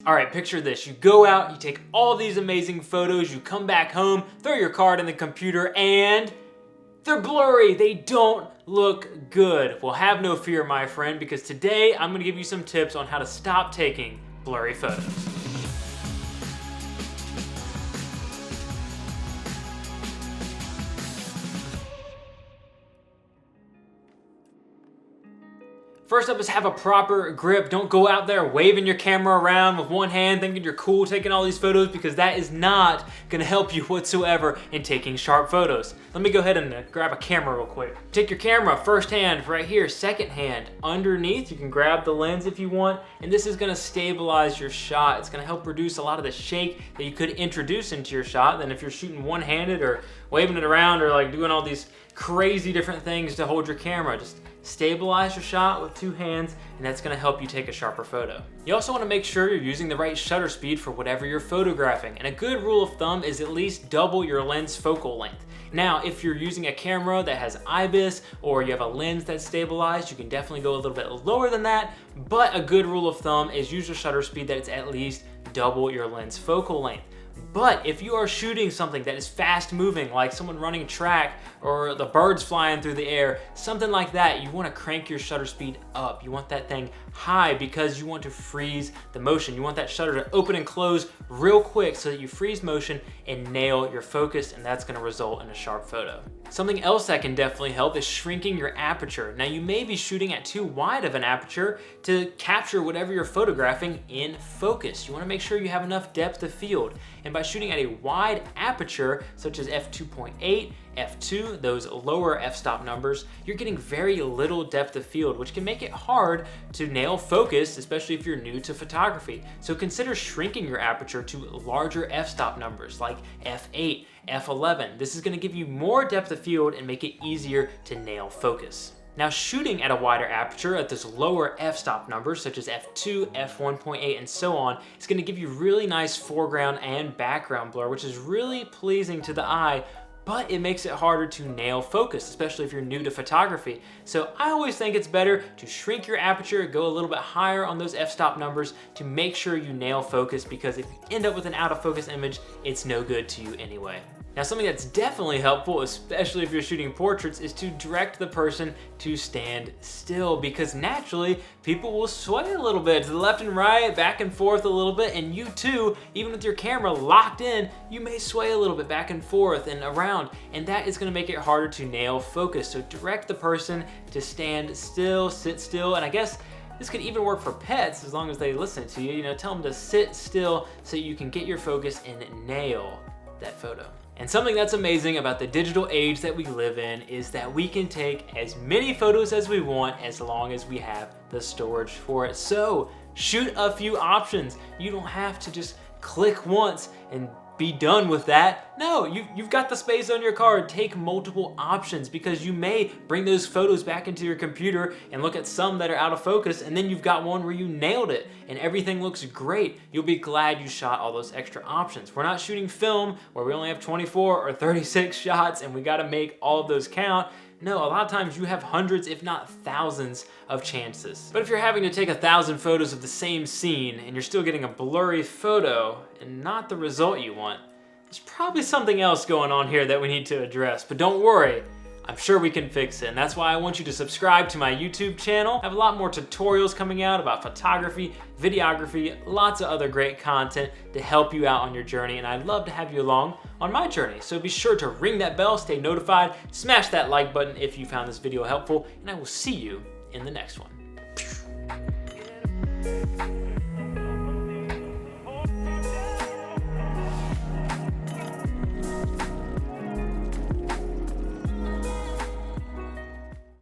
All right, picture this. You go out, you take all these amazing photos, you come back home, throw your card in the computer, and they're blurry. They don't look good. Well, have no fear, my friend, because today I'm gonna give you some tips on how to stop taking blurry photos. First up is have a proper grip. Don't go out there waving your camera around with one hand thinking you're cool taking all these photos, because that is not gonna help you whatsoever in taking sharp photos. Let me go ahead and grab a camera real quick. Take your camera, first hand right here, second hand underneath. You can grab the lens if you want, and this is gonna stabilize your shot. It's gonna help reduce a lot of the shake that you could introduce into your shot. Then if you're shooting one-handed or waving it around or like doing all these crazy different things to hold your camera, just stabilize your shot with two hands, and that's gonna help you take a sharper photo. You also wanna make sure you're using the right shutter speed for whatever you're photographing, and a good rule of thumb is at least double your lens focal length. Now, if you're using a camera that has IBIS or you have a lens that's stabilized, you can definitely go a little bit lower than that, but a good rule of thumb is use your shutter speed that it's at least double your lens focal length. But if you are shooting something that is fast moving, like someone running track or the birds flying through the air, something like that, you want to crank your shutter speed up. You want that thing high because you want to freeze the motion. You want that shutter to open and close real quick so that you freeze motion and nail your focus, and that's going to result in a sharp photo. Something else that can definitely help is shrinking your aperture. Now, you may be shooting at too wide of an aperture to capture whatever you're photographing in focus. You want to make sure you have enough depth of field. And by shooting at a wide aperture, such as f2.8, f2, those lower f-stop numbers, you're getting very little depth of field, which can make it hard to nail focus, especially if you're new to photography. So consider shrinking your aperture to larger f-stop numbers like f8, f11. This is going to give you more depth of field and make it easier to nail focus. Now, shooting at a wider aperture at those lower f-stop numbers, such as f2, f1.8, and so on, is going to give you really nice foreground and background blur, which is really pleasing to the eye, but it makes it harder to nail focus, especially if you're new to photography. So I always think it's better to shrink your aperture, go a little bit higher on those f-stop numbers to make sure you nail focus, because if you end up with an out of focus image, it's no good to you anyway. Now, something that's definitely helpful, especially if you're shooting portraits, is to direct the person to stand still, because naturally people will sway a little bit to the left and right, back and forth a little bit, and you too, even with your camera locked in, you may sway a little bit back and forth and around, and that is going to make it harder to nail focus. So direct the person to stand still, sit still, and I guess this could even work for pets as long as they listen to you. You know, tell them to sit still so you can get your focus and nail that photo. And something that's amazing about the digital age that we live in is that we can take as many photos as we want as long as we have the storage for it. So shoot a few options. You don't have to just click once and be done with that. No, you've got the space on your card. Take multiple options, because you may bring those photos back into your computer and look at some that are out of focus, and then you've got one where you nailed it and everything looks great. You'll be glad you shot all those extra options. We're not shooting film where we only have 24 or 36 shots and we gotta make all of those count. No, a lot of times you have hundreds, if not thousands, of chances. But if you're having to take 1,000 photos of the same scene and you're still getting a blurry photo and not the result you want, there's probably something else going on here that we need to address. But don't worry, I'm sure we can fix it. And that's why I want you to subscribe to my YouTube channel. I have a lot more tutorials coming out about photography, videography, lots of other great content to help you out on your journey. And I'd love to have you along on my journey. So be sure to ring that bell, stay notified, smash that like button if you found this video helpful, and I will see you in the next one.